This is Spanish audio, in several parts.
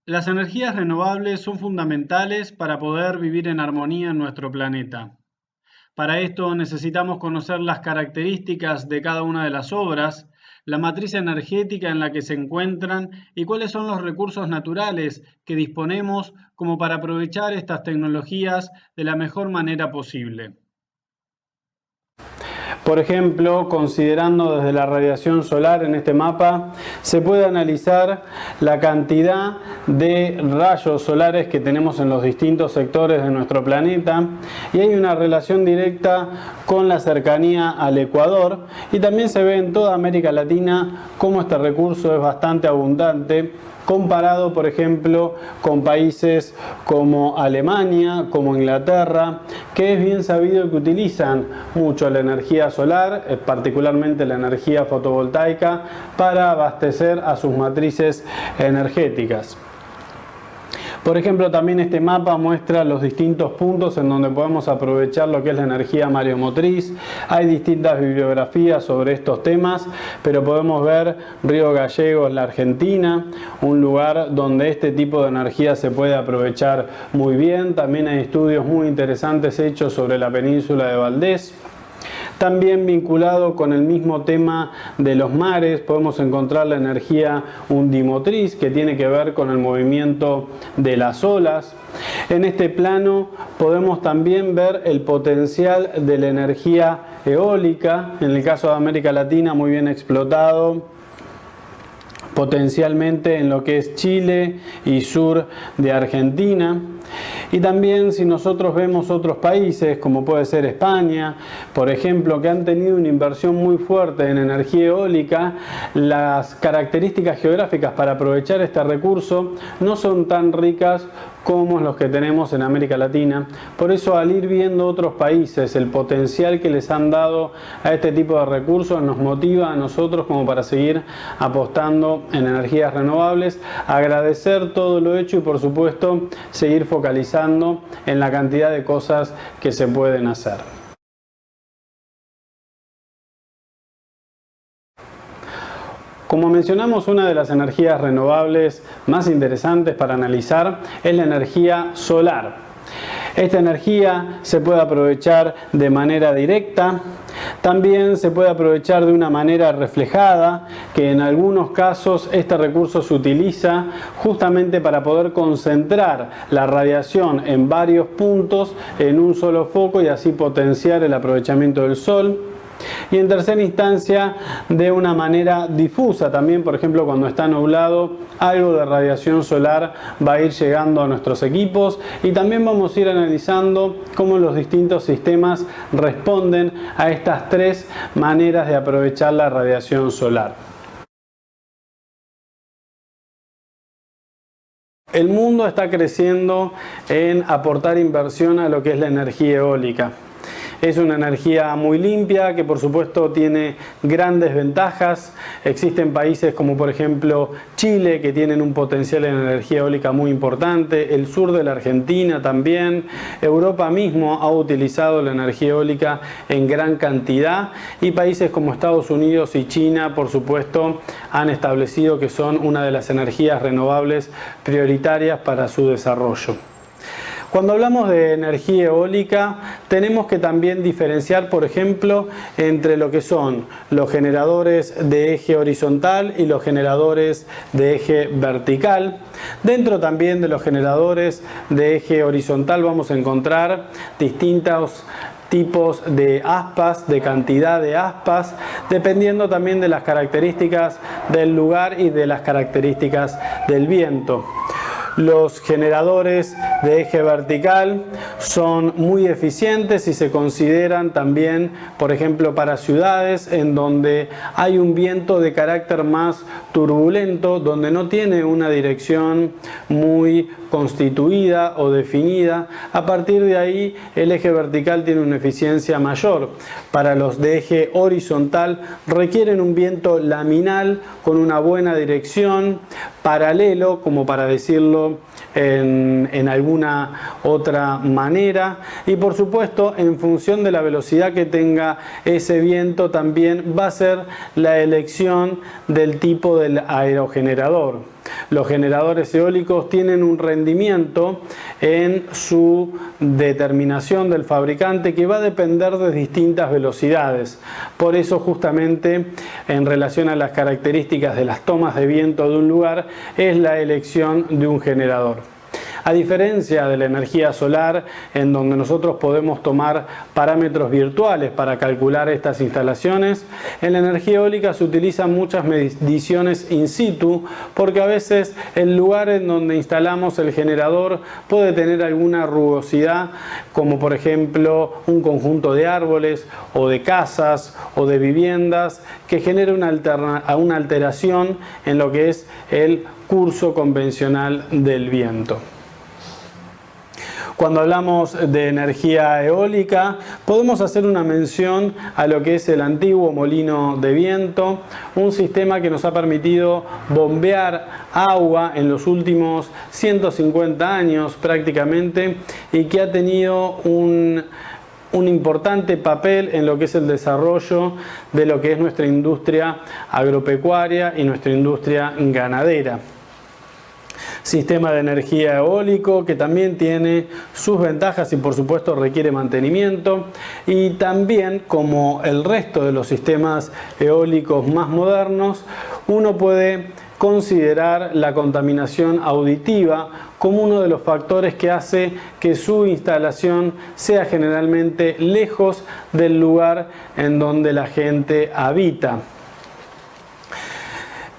Las energías renovables son fundamentales para poder vivir en armonía en nuestro planeta. Para esto necesitamos conocer las características de cada una de las obras, la matriz energética en la que se encuentran y cuáles son los recursos naturales que disponemos como para aprovechar estas tecnologías de la mejor manera posible. Por ejemplo, considerando desde la radiación solar en este mapa, se puede analizar la cantidad de rayos solares que tenemos en los distintos sectores de nuestro planeta y hay una relación directa con la cercanía al Ecuador y también se ve en toda América Latina cómo este recurso es bastante abundante, comparado, por ejemplo, con países como Alemania, como Inglaterra, que es bien sabido que utilizan mucho la energía solar, particularmente la energía fotovoltaica, para abastecer a sus matrices energéticas. Por ejemplo, también este mapa muestra los distintos puntos en donde podemos aprovechar lo que es la energía mareomotriz. Hay distintas bibliografías sobre estos temas, pero podemos ver Río Gallegos, la Argentina, un lugar donde este tipo de energía se puede aprovechar muy bien. También hay estudios muy interesantes hechos sobre la península de Valdés. También vinculado con el mismo tema de los mares, podemos encontrar la energía undimotriz, que tiene que ver con el movimiento de las olas. En este plano podemos también ver el potencial de la energía eólica, en el caso de América Latina muy bien explotado, potencialmente en lo que es Chile y sur de Argentina. Y también si nosotros vemos otros países como puede ser España, por ejemplo, que han tenido una inversión muy fuerte en energía eólica, las características geográficas para aprovechar este recurso no son tan ricas como los que tenemos en América Latina. Por eso, al ir viendo otros países el potencial que les han dado a este tipo de recursos, nos motiva a nosotros como para seguir apostando en energías renovables, agradecer todo lo hecho y por supuesto seguir focalizando en la cantidad de cosas que se pueden hacer. Como mencionamos, una de las energías renovables más interesantes para analizar es la energía solar. Esta energía se puede aprovechar de manera directa, también se puede aprovechar de una manera reflejada, que en algunos casos este recurso se utiliza justamente para poder concentrar la radiación en varios puntos en un solo foco y así potenciar el aprovechamiento del sol. Y en tercera instancia, de una manera difusa también, por ejemplo, cuando está nublado, algo de radiación solar va a ir llegando a nuestros equipos y también vamos a ir analizando cómo los distintos sistemas responden a estas tres maneras de aprovechar la radiación solar. El mundo está creciendo en aportar inversión a lo que es la energía eólica. Es una energía muy limpia que por supuesto tiene grandes ventajas. Existen países como por ejemplo Chile que tienen un potencial en energía eólica muy importante, el sur de la Argentina también, Europa mismo ha utilizado la energía eólica en gran cantidad y países como Estados Unidos y China por supuesto han establecido que son una de las energías renovables prioritarias para su desarrollo. Cuando hablamos de energía eólica, tenemos que también diferenciar, por ejemplo, entre lo que son los generadores de eje horizontal y los generadores de eje vertical. Dentro también de los generadores de eje horizontal vamos a encontrar distintos tipos de aspas, de cantidad de aspas, dependiendo también de las características del lugar y de las características del viento. Los generadores de eje vertical son muy eficientes y se consideran también, por ejemplo, para ciudades en donde hay un viento de carácter más turbulento, donde no tiene una dirección muy constituida o definida. A partir de ahí, el eje vertical tiene una eficiencia mayor. Para los de eje horizontal requieren un viento laminal con una buena dirección, paralelo, como para decirlo en algunos alguna otra manera, y por supuesto en función de la velocidad que tenga ese viento también va a ser la elección del tipo del aerogenerador. Los generadores eólicos tienen un rendimiento en su determinación del fabricante que va a depender de distintas velocidades. Por eso justamente en relación a las características de las tomas de viento de un lugar es la elección de un generador. A diferencia de la energía solar, en donde nosotros podemos tomar parámetros virtuales para calcular estas instalaciones, en la energía eólica se utilizan muchas mediciones in situ, porque a veces el lugar en donde instalamos el generador puede tener alguna rugosidad, como por ejemplo un conjunto de árboles o de casas o de viviendas que genere una alteración en lo que es el curso convencional del viento. Cuando hablamos de energía eólica, podemos hacer una mención a lo que es el antiguo molino de viento, un sistema que nos ha permitido bombear agua en los últimos 150 años prácticamente y que ha tenido un importante papel en lo que es el desarrollo de lo que es nuestra industria agropecuaria y nuestra industria ganadera. Sistema de energía eólico que también tiene sus ventajas y por supuesto requiere mantenimiento, y también, como el resto de los sistemas eólicos más modernos, uno puede considerar la contaminación auditiva como uno de los factores que hace que su instalación sea generalmente lejos del lugar en donde la gente habita.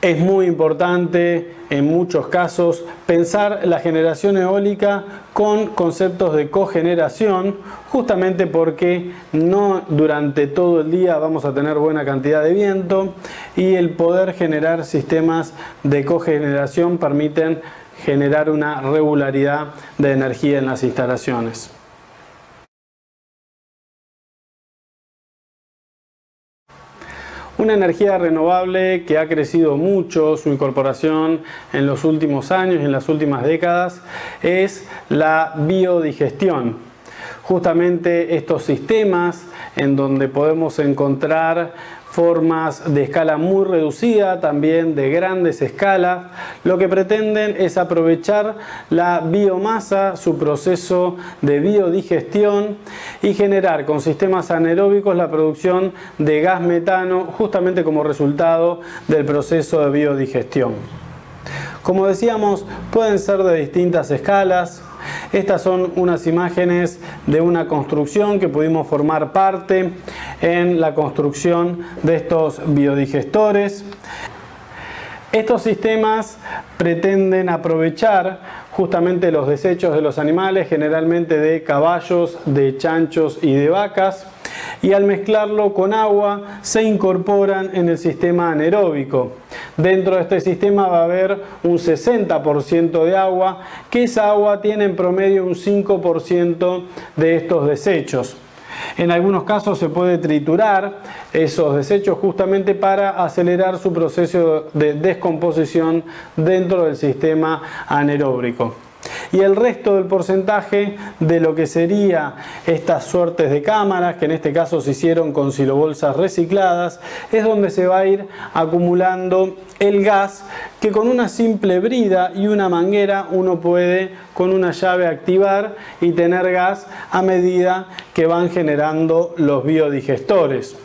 Es muy importante en muchos casos pensar la generación eólica con conceptos de cogeneración, justamente porque no durante todo el día vamos a tener buena cantidad de viento, y el poder generar sistemas de cogeneración permiten generar una regularidad de energía en las instalaciones. Una energía renovable que ha crecido mucho su incorporación en los últimos años y en las últimas décadas es la biodigestión. Justamente estos sistemas en donde podemos encontrar formas de escala muy reducida, también de grandes escalas, lo que pretenden es aprovechar la biomasa, su proceso de biodigestión, y generar con sistemas anaeróbicos la producción de gas metano, justamente como resultado del proceso de biodigestión. Como decíamos, pueden ser de distintas escalas. Estas son unas imágenes de una construcción que pudimos formar parte en la construcción de estos biodigestores. Estos sistemas pretenden aprovechar justamente los desechos de los animales, generalmente de caballos, de chanchos y de vacas, y al mezclarlo con agua se incorporan en el sistema anaeróbico. Dentro de este sistema va a haber un 60% de agua, que esa agua tiene en promedio un 5% de estos desechos. En algunos casos se puede triturar esos desechos justamente para acelerar su proceso de descomposición dentro del sistema anaeróbico. Y el resto del porcentaje de lo que sería estas suertes de cámaras, que en este caso se hicieron con silobolsas recicladas, es donde se va a ir acumulando el gas, que con una simple brida y una manguera uno puede con una llave activar y tener gas a medida que van generando los biodigestores.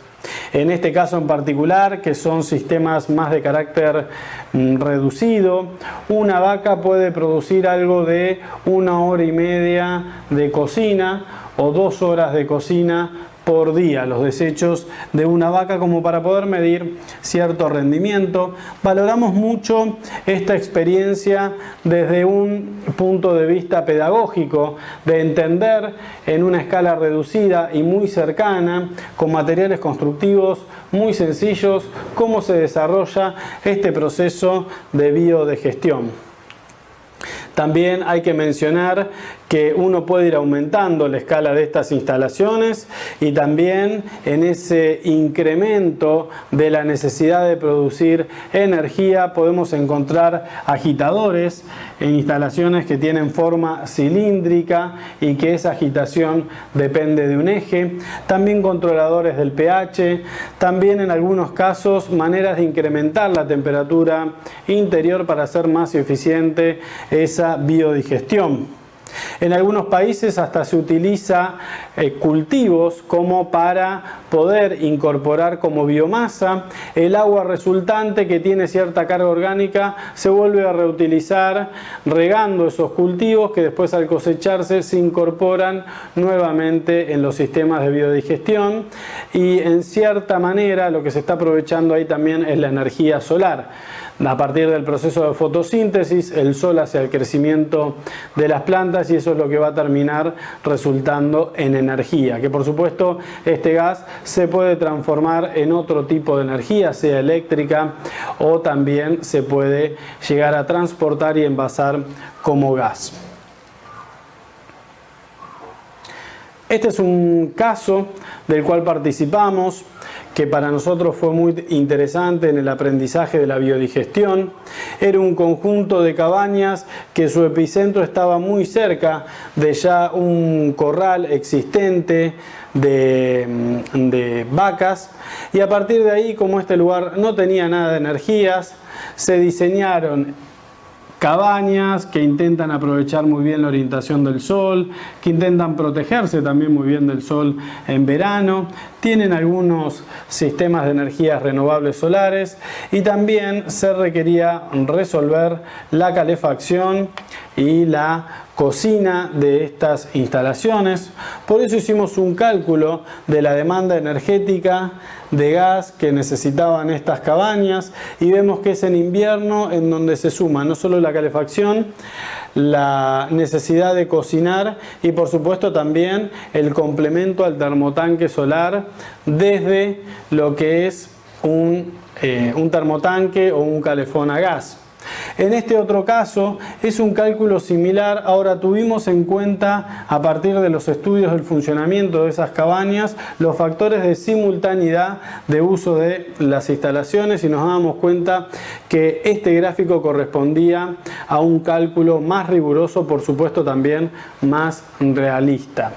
En este caso en particular, que son sistemas más de carácter reducido, una vaca puede producir algo de 1 hora y media de cocina o 2 horas de cocina por día, los desechos de una vaca, como para poder medir cierto rendimiento. Valoramos mucho esta experiencia desde un punto de vista pedagógico, de entender en una escala reducida y muy cercana, con materiales constructivos muy sencillos, cómo se desarrolla este proceso de biodigestión. También hay que mencionar que uno puede ir aumentando la escala de estas instalaciones y también en ese incremento de la necesidad de producir energía podemos encontrar agitadores en instalaciones que tienen forma cilíndrica y que esa agitación depende de un eje, también controladores del pH, también en algunos casos maneras de incrementar la temperatura interior para hacer más eficiente esa biodigestión. En algunos países hasta se utiliza cultivos como para poder incorporar como biomasa el agua resultante que tiene cierta carga orgánica, se vuelve a reutilizar regando esos cultivos que después al cosecharse se incorporan nuevamente en los sistemas de biodigestión y en cierta manera lo que se está aprovechando ahí también es la energía solar. A partir del proceso de fotosíntesis, el sol hace el crecimiento de las plantas y eso es lo que va a terminar resultando en energía, que por supuesto este gas se puede transformar en otro tipo de energía, sea eléctrica o también se puede llegar a transportar y envasar como gas. Este es un caso del cual participamos, que para nosotros fue muy interesante en el aprendizaje de la biodigestión. Era un conjunto de cabañas que su epicentro estaba muy cerca de ya un corral existente de vacas, y a partir de ahí, como este lugar no tenía nada de energías, se diseñaron cabañas que intentan aprovechar muy bien la orientación del sol, que intentan protegerse también muy bien del sol en verano, tienen algunos sistemas de energías renovables solares y también se requería resolver la calefacción y la cocina de estas instalaciones. Por eso hicimos un cálculo de la demanda energética de gas que necesitaban estas cabañas y vemos que es en invierno en donde se suma no solo la calefacción, la necesidad de cocinar y por supuesto también el complemento al termotanque solar desde lo que es un termotanque o un calefón a gas. En este otro caso es un cálculo similar. Ahora tuvimos en cuenta, a partir de los estudios del funcionamiento de esas cabañas, los factores de simultaneidad de uso de las instalaciones y nos damos cuenta que este gráfico correspondía a un cálculo más riguroso, por supuesto también más realista.